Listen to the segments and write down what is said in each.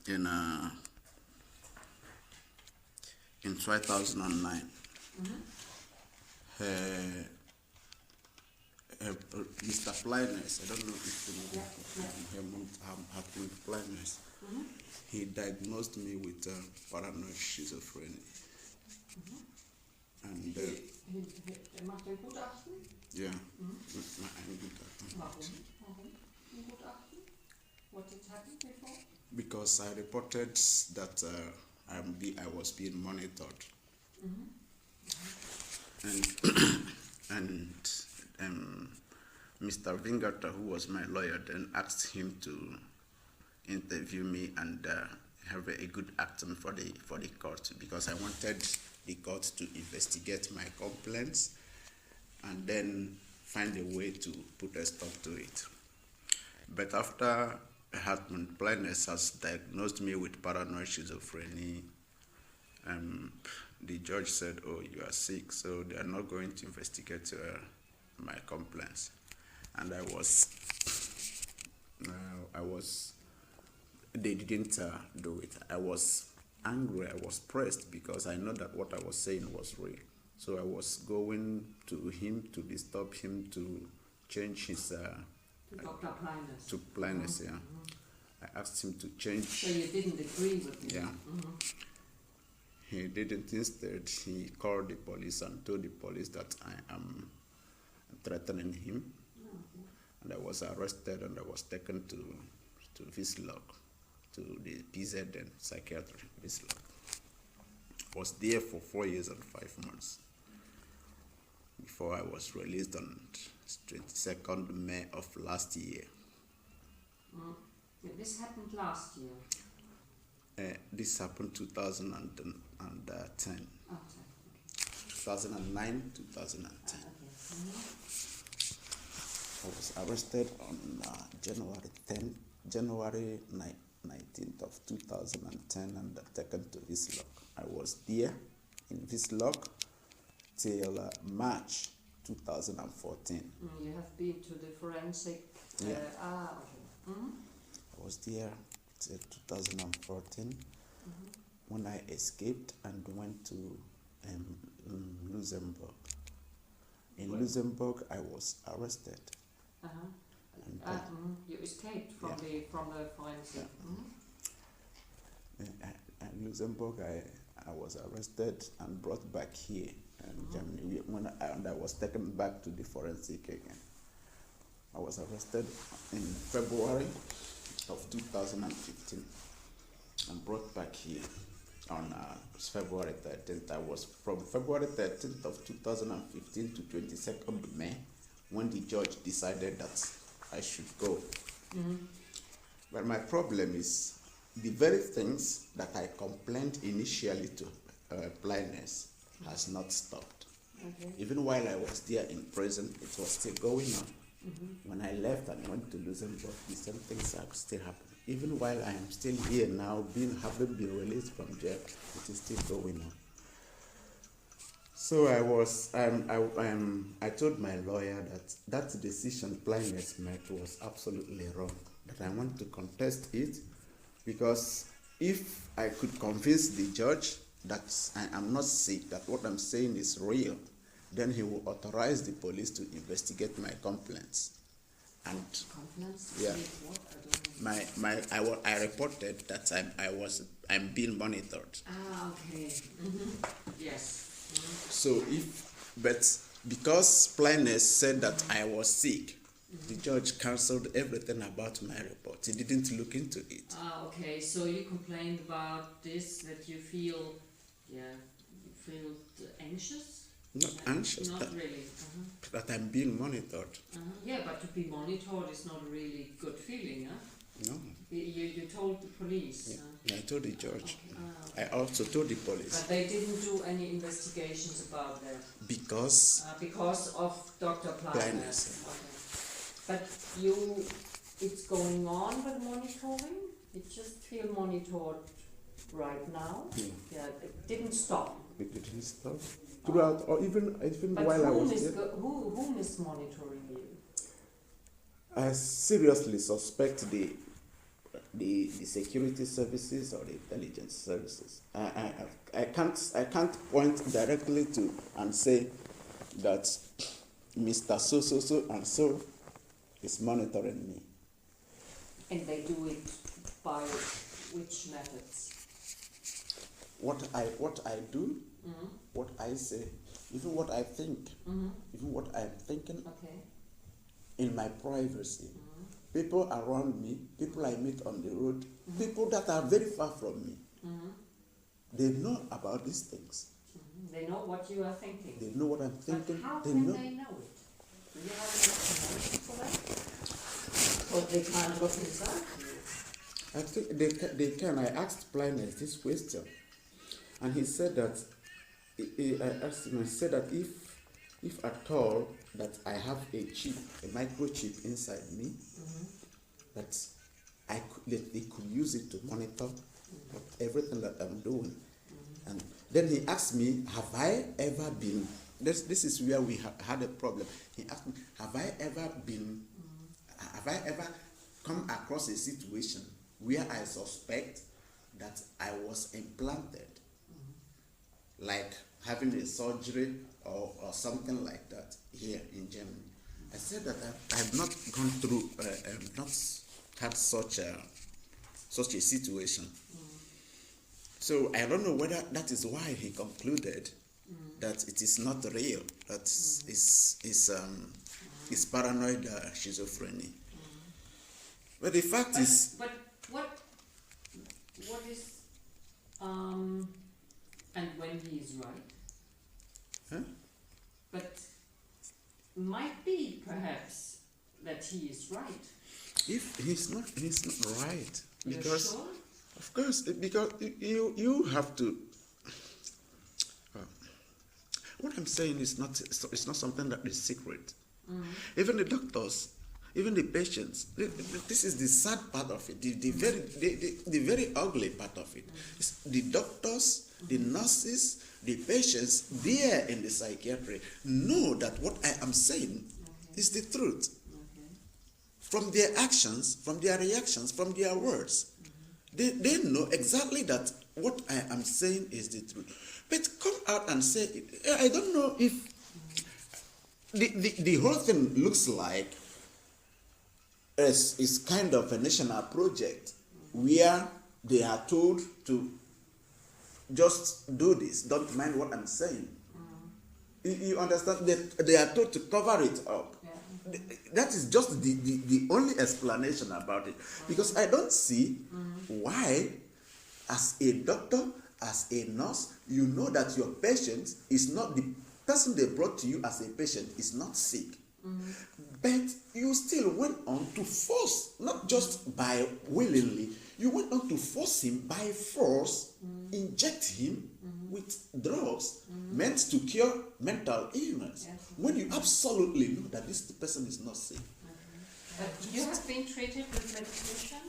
in 2009. Mr. Blindness, I don't know if you know him, having blindness. He diagnosed me with paranoid schizophrenia. And macht ein Gutachten? yeah, ein Gutachten. Warum ein Gutachten? What did happen before? Because I reported that I was being monitored. And Mr. Vingata, who was my lawyer, then asked him to interview me and have a good acting for the court, because I wanted the court to investigate my complaints and then find a way to put a stop to it. But after Hartman Blindness has diagnosed me with paranoid schizophrenia, the judge said, "Oh, you are sick, so they are not going to investigate my complaints." And they didn't do it. I was angry, I was pressed, because I know that what I was saying was real. So I was going to him to disturb him to change his Dr. Blindness. to blindness. Yeah, I asked him to change. So you didn't agree with me? Yeah. He didn't. Instead, he called the police and told the police that I am threatening him. And I was arrested and I was taken to Vislog, to the PZN psychiatrist Vislog. I was there for 4 years and 5 months before I was released on 22nd May of last year. This happened last year? This happened 2010. 2009, 2010. I was arrested on January 19th of 2010 and taken to Vislog. I was there in Vislog till March 2014. You have been to the forensic? Yeah. Okay. I was there till 2014 when I escaped and went to Luxembourg. In Luxembourg, I was arrested. And you escaped from the forensic. In Luxembourg, I was arrested and brought back here in Germany. And I was taken back to the forensic again. I was arrested in February of 2015 and brought back here on February 13th. I was from February 13th of 2015 to 22nd May when the judge decided that I should go. But my problem is the very things that I complained initially to blindness has not stopped. Okay. Even while I was there in prison, it was still going on. When I left and went to Luxembourg, the same things are still happening. Even while I am still here now, having been released from jail, it is still going on. So I told my lawyer that decision blindness made was absolutely wrong, that I want to contest it, because if I could convince the judge that I am not sick, that what I'm saying is real, then he will authorize the police to investigate my complaints. And Complaints? yeah, What? I don't know. I reported that I'm being monitored. Okay. Yes. So but because blindness said that I was sick, the judge cancelled everything about my report. He didn't look into it. Okay. So you complained about this, that you feel anxious? Not anxious. Not really. That I'm being monitored. Yeah, but to be monitored is not a really good feeling, huh? No. You told the police. I told the judge. Okay. I also told the police. But they didn't do any investigations about that? Because of Dr. blindness. Okay. But it's going on with monitoring? You just feel monitored right now? Yeah, it didn't stop. It didn't stop. Throughout, or even but while I was there. Whom is monitoring you? I seriously suspect the the security services or the intelligence services. I can't point directly to and say that Mr. So and so is monitoring me. And they do it by which methods? What I do, what I say, even what I think, even what I'm thinking, Okay. in my privacy. People around me, people I meet on the road, people that are very far from me, they know about these things. They know what you are thinking. They know what I'm thinking. But how they can know. they know it? Do you have an explanation for that? Or they can't look inside you? I think they can. I asked Plines this question, and he said that, I asked him, I said that if at all that I have a chip, a microchip inside me, that that they could use it to monitor everything that I'm doing. And then he asked me, have I ever been, this is where we had a problem. He asked me, have I ever come across a situation where I suspect that I was implanted, like having a surgery or something like that here in Germany? I said that I have not gone through, not had such a situation. So I don't know whether that is why he concluded that it is not real, that it's paranoid schizophrenia. But the fact is... But what is, and when he is right? Huh? But might be perhaps that he is right. If he's not right. You're Because, sure? of course, because you have to... what I'm saying is it's not something that is secret. Even the doctors, even the patients, this is the sad part of it, the very ugly part of it. It's the doctors, the nurses, the patients there in the psychiatry know that what I am saying is the truth. From their actions, from their reactions, from their words. They know exactly that what I am saying is the truth. But come out and say it. I don't know if the whole thing looks like it's kind of a national project where they are told to just do this, don't mind what I'm saying. You understand? They are told to cover it up. Yeah. That is just the only explanation about it. Because I don't see why, as a doctor, as a nurse, you know that your patient is not, the person they brought to you as a patient is not sick. But you still went on to force, not just by willingly, you went on to force him by force, inject him with drugs meant to cure mental illness, when you absolutely know that this person is not sick. You have been treated with medication?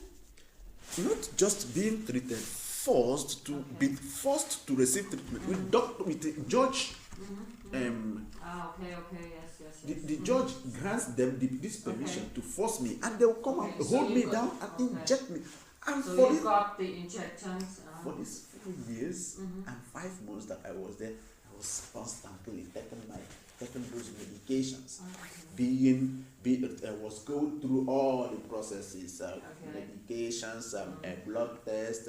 Not just being treated, forced to be forced to receive treatment with the judge. Yes. The judge grants them this permission to force me, and they will come and hold me down and inject me. And So for you got the injections? for these 4 years and 5 months that I was there, I was constantly taking those medications. I was going through all the processes, medications, blood test,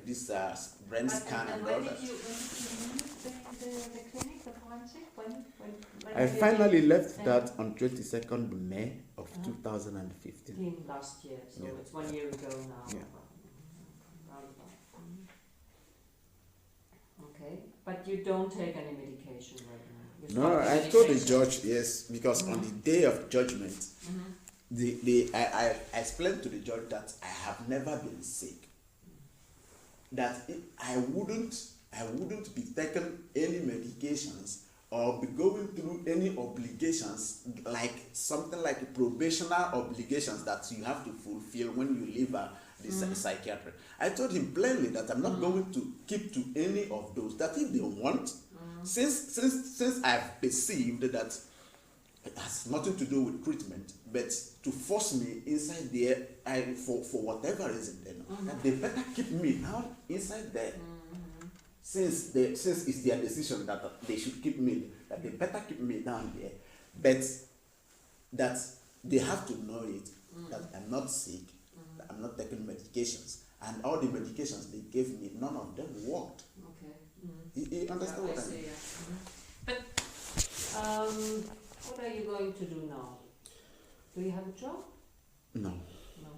this brain scan and all that. When did you leave the clinic, the forensic? When I finally left that on 22nd May of 2015. Last year, so Yeah. it's 1 year ago now. Yeah. Okay, but you don't take any medication right now? You No, stop I the told the medication? judge, yes, because on the day of judgment, I explained to the judge that I have never been sick. That I wouldn't be taking any medications or be going through any obligations, like something like probational obligations that you have to fulfill when you leave the psychiatrist. I told him plainly that I'm not going to keep to any of those. That if they want, since I've perceived that It has nothing to do with treatment, but to force me inside there, for whatever reason, that they better keep me now inside there. Since it's their decision that they should keep me, that they better keep me down there, but that they have to know it, that I'm not sick, that I'm not taking medications, and all the medications they gave me, none of them worked. Okay. You understand what I mean? But what are you going to do now? Do you have a job? No. No.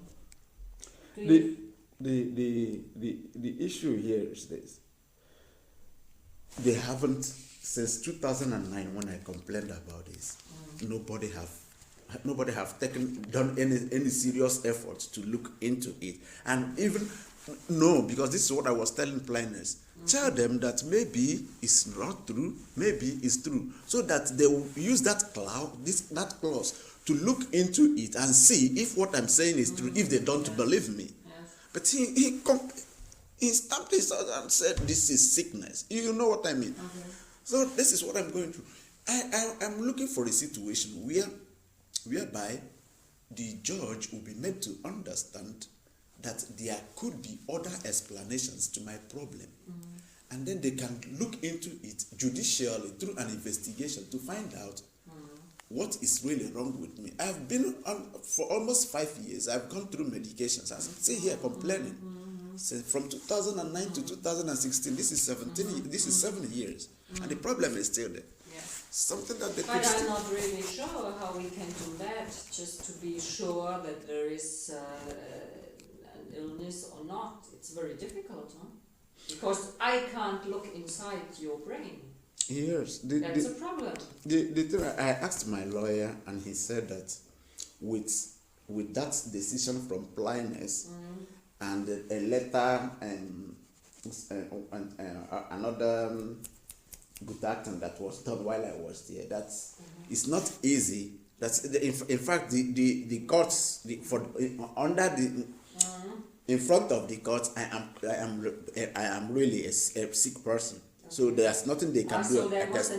Do you? The issue here is this. They haven't, since 2009 when I complained about this, nobody have done any serious efforts to look into it. And even, no, because this is what I was telling planners. Tell them that maybe it's not true, maybe it's true, so that they will use that clause to look into it and see if what I'm saying is true, if they don't believe me. Yes. But he stamped his out and said, this is sickness. You know what I mean? Okay. So this is what I'm going through. I'm looking for a situation whereby the judge will be made to understand that there could be other explanations to my problem. And then they can look into it judicially through an investigation to find out what is really wrong with me. I've been on for almost 5 years. I've gone through medications. I'm still here complaining. So from 2009 to 2016, this is 7 years. And the problem is still there. Yes. Something that they But could I'm not really sure how we can do that, just to be sure that there is an illness or not. It's very difficult, huh? Because I can't look inside your brain. Yes. That's a problem. The thing, I asked my lawyer, and he said that with that decision from Plyness and a letter and another good acting that was done while I was there, that's it's not easy. That's in fact the courts under the in front of the court, I am really a sick person. So there's nothing they can do. So there was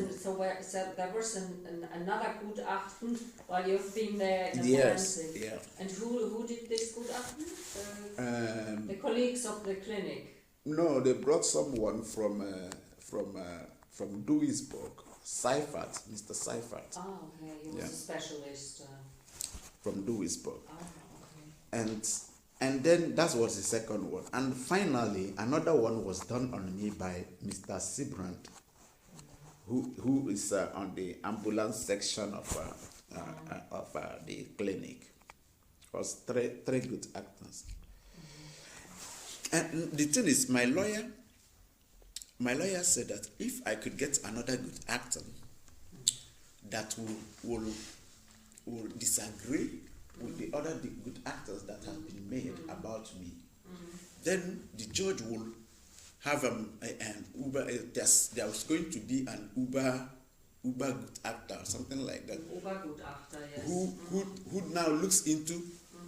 another Gutachten while you've been there in the forensic. Yeah. And who did this Gutachten? The colleagues of the clinic. No, they brought someone from Duisburg, Seifert, Mr. Seifert. Oh, okay, he was a specialist. From Duisburg. Oh, okay. And then that was the second one. And finally, another one was done on me by Mr. Sibrand, who is on the ambulance section of the clinic. It was three good actors. And the thing is, my lawyer said that if I could get another good actor that will disagree with the other good actors that have been made about me, then the judge will have an Uber. There's going to be an Uber good actor, something like that. Uber good actor, yes. Who now looks into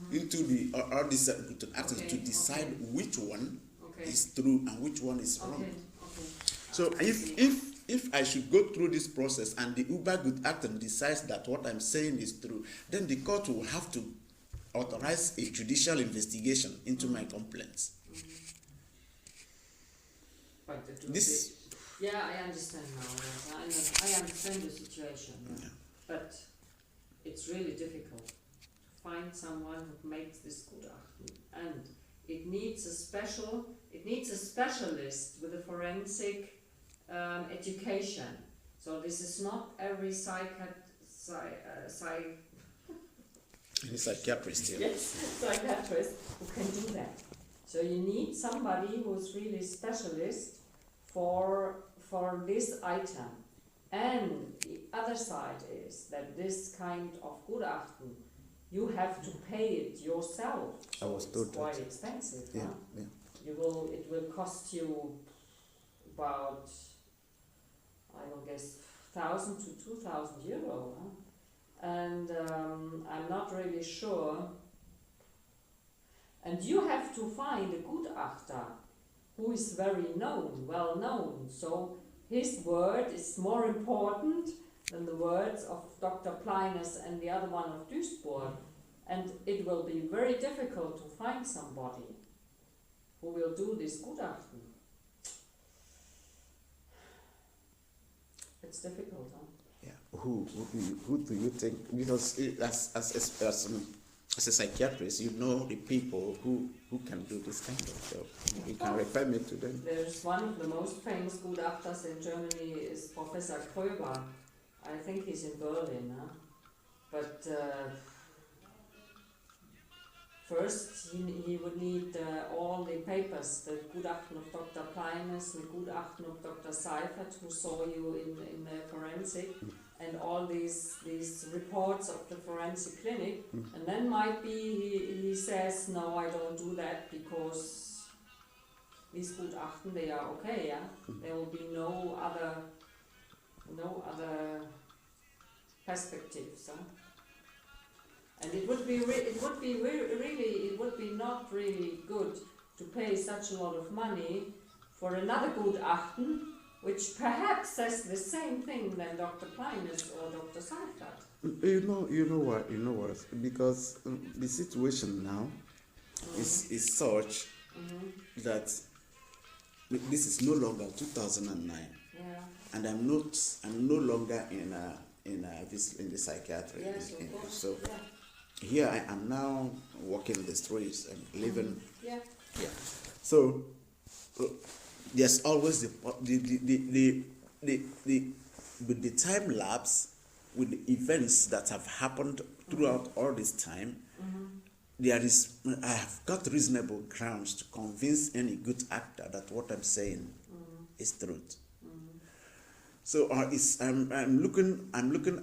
the all these good actors to decide which one is true and which one is wrong. So if I should go through this process and the Uber good actor decides that what I'm saying is true, then the court will have to authorize a judicial investigation into my complaints. But Yeah, I understand now. Yes. I understand the situation. Yeah. But it's really difficult to find someone who makes this Gutachten. And it needs a specialist with a forensic education. So this is not every psychiatrist. Yeah. Yes, psychiatrist who can do that. So you need somebody who's really specialist for this item. And the other side is that this kind of Gutachten, you have to pay it yourself. I was told it's quite that. expensive. Yeah, Huh? yeah. It will cost you about, I will guess, 1,000 to 2,000 euro. Huh? And I'm not really sure. And you have to find a Gutachter who is very well known. So his word is more important than the words of Dr. Pleinus and the other one of Duisburg. And it will be very difficult to find somebody who will do this Gutachten. It's difficult, huh? Yeah. Who do you think? Because as a psychiatrist, you know the people who can do this kind of job. You can refer me to them. There's one of the most famous Gutachters in Germany is Professor Kröber. I think he's in Berlin, huh? But first he would need all the papers, the Gutachten of Dr. Pleinus, the Gutachten of Dr. Seifert, who saw you in the forensic, and all these reports of the forensic clinic, and then might be he says, no, I don't do that because these Gutachten, they are okay, yeah? There will be no other perspectives, huh? And it would be not really good to pay such a lot of money for another Gutachten, which perhaps says the same thing than Dr. Pleinus or Dr. Seifert. You know what? Because the situation now is such that this is no longer 2009, and I'm no longer in the psychiatry. Yes, of course. So here I am now walking the streets and living. Yeah. So there's always with the time lapse, with the events that have happened throughout all this time, I have got reasonable grounds to convince any good actor that what I'm saying is truth. So I'm looking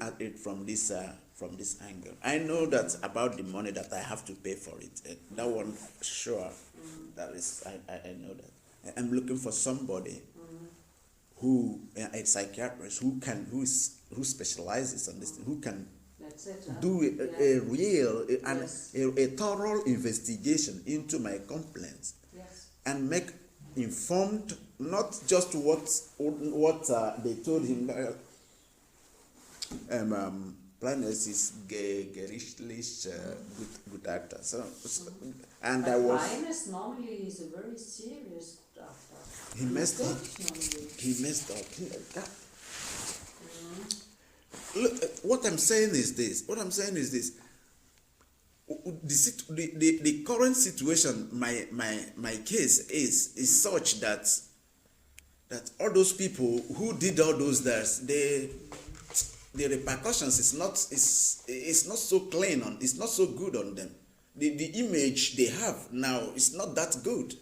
at it from this angle. I know that about the money that I have to pay for it. That one, sure, that is I know that. I'm looking for somebody who a psychiatrist who specializes on this, who can do a real a thorough investigation into my complaints and make informed, not just what they told him. Pleinus is gerichtlich good actor. And I was. Pleinus normally is a very serious actor. He messed up. Look, what I'm saying is this. The current situation, my case is such that all those people who did all those things, the repercussions is not so clean on, it's not so good on them. The image they have now is not that good,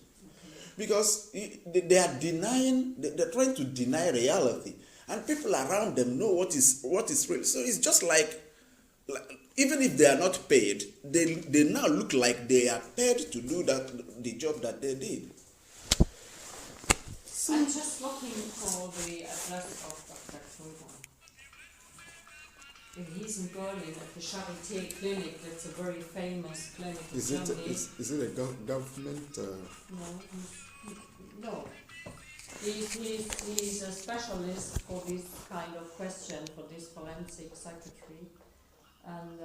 because they are denying, they're trying to deny reality, and people around them know what is real. So it's just like even if they are not paid, they now look like they are paid to do the job that they did. I'm just looking for the address of Dr. Kröber. If he's in Berlin at the Charité clinic, that's a very famous clinic in Germany. Is it a government? No. He's a specialist for this kind of question, for this forensic psychiatry. And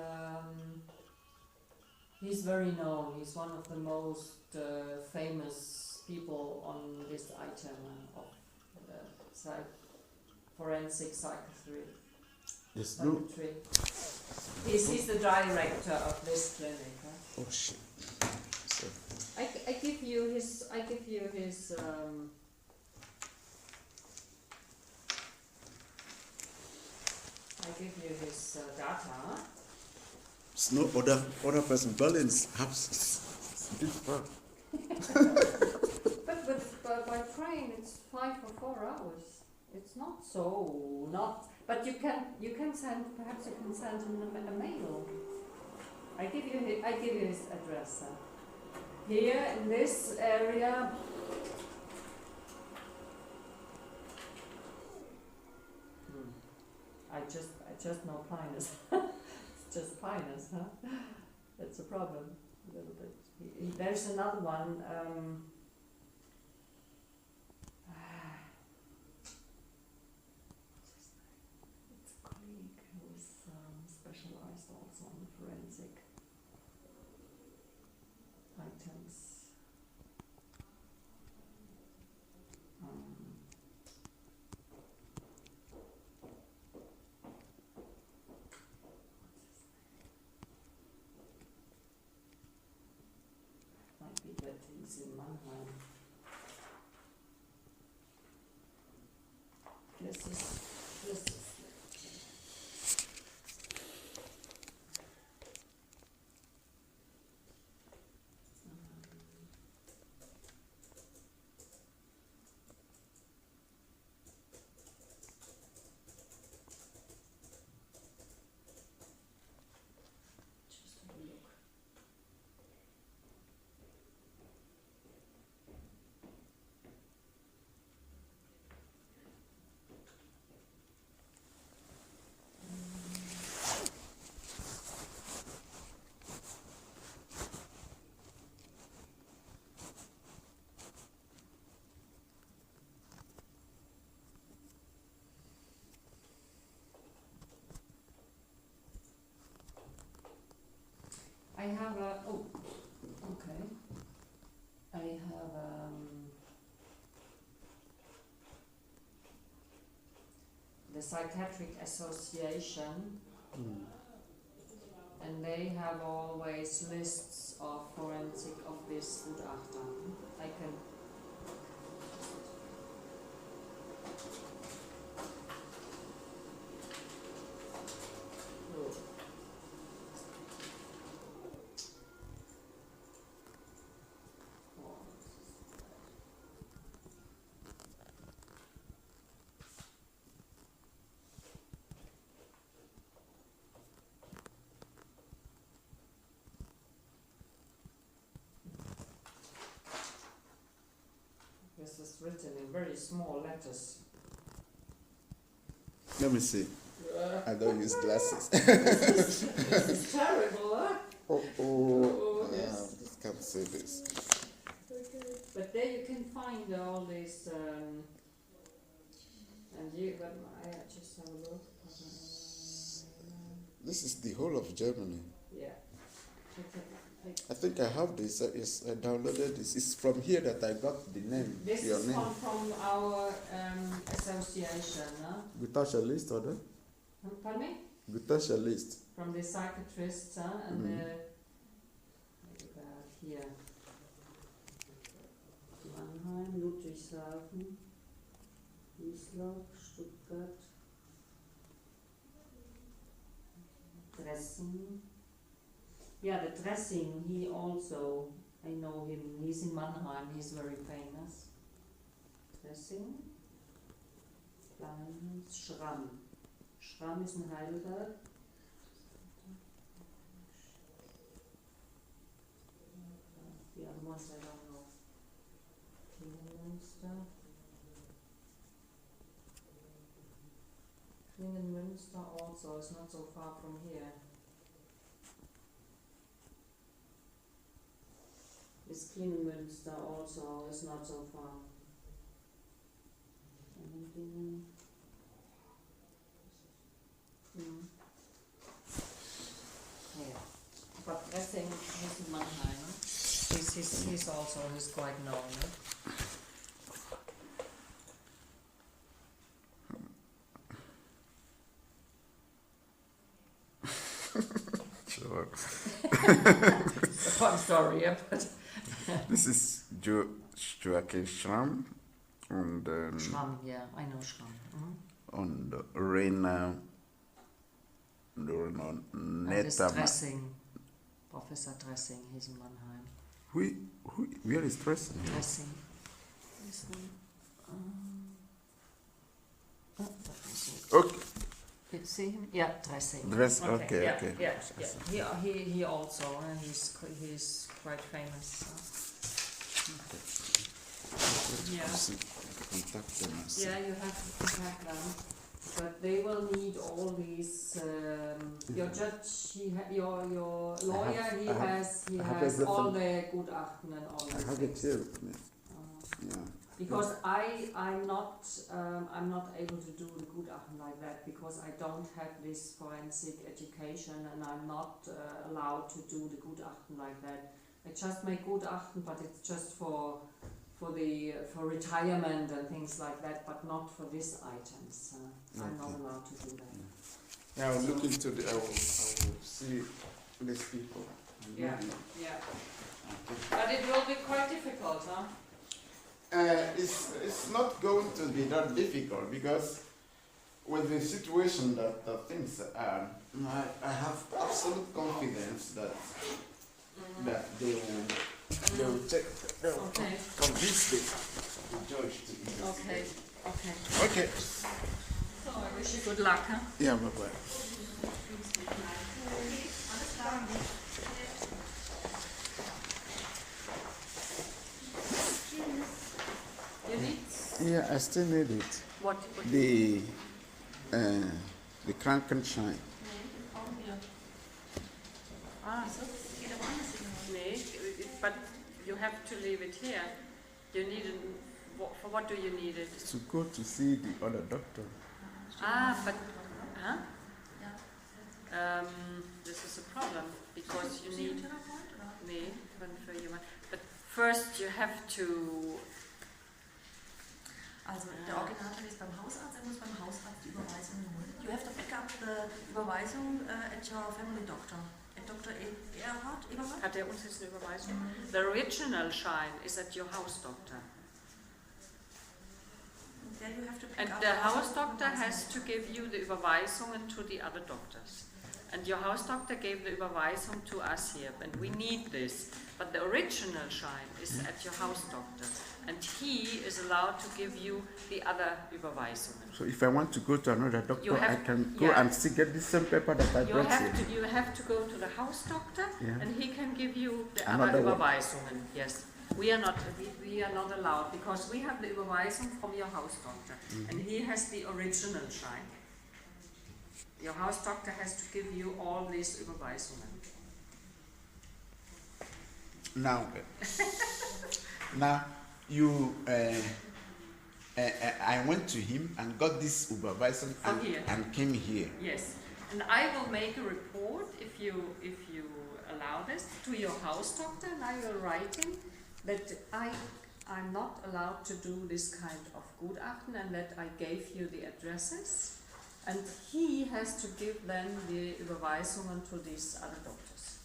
he's very known. He's one of the most famous people on this item of the forensic psychiatry. Yes, no. He's the director of this clinic. Huh? Oh shit! So. I give you his data. Huh? There's no other person. Berlin's absence. But by train it's 5 or 4 hours. It's not so But you can send, perhaps you can send him a mail. I give you his address. Here in this area. I just know Pleinus. It's just Pleinus, huh? That's a problem a little bit. There's another one. He's in Mannheim. This is. Just have a look. I have a, oh, okay. I have the Psychiatric Association, and they have always lists of forensic of this Gutachter. I can. This is written in very small letters. Let me see. I don't use glasses. This is terrible, huh? Oh, Yes. I can't say this. But there you can find all these, and you, but I just have a look. This is the whole of Germany. Yeah. I think I have this. I downloaded this. It's from here that I got the name. This your is name. from our association, huh? Guitarist, or the? Pardon me? Guitarist. From the psychiatrist, huh? And here. Mannheim, Ludwigshafen, Wiesloch, Stuttgart, Dressing. Yeah, the Dressing, he also, I know him, he's in Mannheim, he's very famous. Dressing, Schramm. Schramm is in Heidelberg. The other ones I don't know. Klingenmünster. Klingenmünster also is not so far from here. This Klingenmünster also is not so far. Yeah. But Dressing is in Mannheim. He's also, he's quite known. Sure. It's a fun story, yeah, but This is Joachim Schramm and Schramm, yeah, I know Schramm. on the Rena And this Dressing, Professor Dressing, he's in Mannheim. Where is Dressing? Dressing. Okay. Did you see him? Yeah, Dressing. Okay. Yeah. He also, and he's quite famous. Yeah, you have them, but they will need all these. Your judge, your lawyer, he has all the Gutachten and all I these have it things. here with me. Yeah. Because I'm not able to do the Gutachten like that because I don't have this forensic education and I'm not allowed to do the Gutachten like that. I just make Gutachten, but it's just for retirement and things like that, but not for these items. I'm not allowed to do that. Yeah, I will look into I will see these people. Yeah. But it will be quite difficult, huh? It's not going to be that difficult because with the situation that things are, I have absolute confidence that they will convince the judge to do this. Okay. Okay. So I wish you good luck, huh? Yeah, bye-bye. You need Yeah, I still need it. what? The Krankenschein. Ah, nee, but you have to leave it here. You need it. For what do you need it? To go to see the other doctor. Ah, but huh? This is a problem because you need. Nee, für jemand. But first you have to. Also der Ordinator ist beim Hausarzt, muss beim Hausarzt die Überweisung holen. You have to pick up the Überweisung at your family doctor. At Dr. Eberhard? Hat er uns jetzt eine Überweisung? The original shine is at your house doctor. There you have to pick And up the house doctor has to give you the Überweisungen to the other doctors. And your house doctor gave the Überweisung to us here, and we need this. But the original shine is at your house doctor, and he is allowed to give you the other Überweisungen. So if I want to go to another doctor, I can go yeah. and still get the same paper that I brought here. You have to go to the house doctor, Yeah. and he can give you the Another other one. Überweisungen. Yes. We are not allowed because we have the Überweisung from your house doctor, and he has the original shine. Your house doctor has to give you all these Überweisungen. Now you, I went to him and got this Überweisung and came here. Yes, and I will make a report if you allow this to your house doctor, and I will write him that I'm not allowed to do this kind of Gutachten and that I gave you the addresses. And he has to give then the Überweisungen to these other doctors.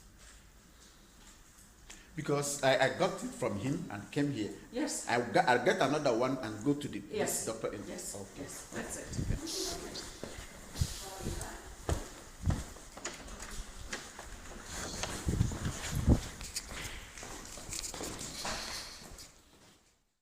Because I got it from him and came here. Yes. I'll get another one and go to the Yes. doctor. Yes. Okay. Yes. That's it. Okay.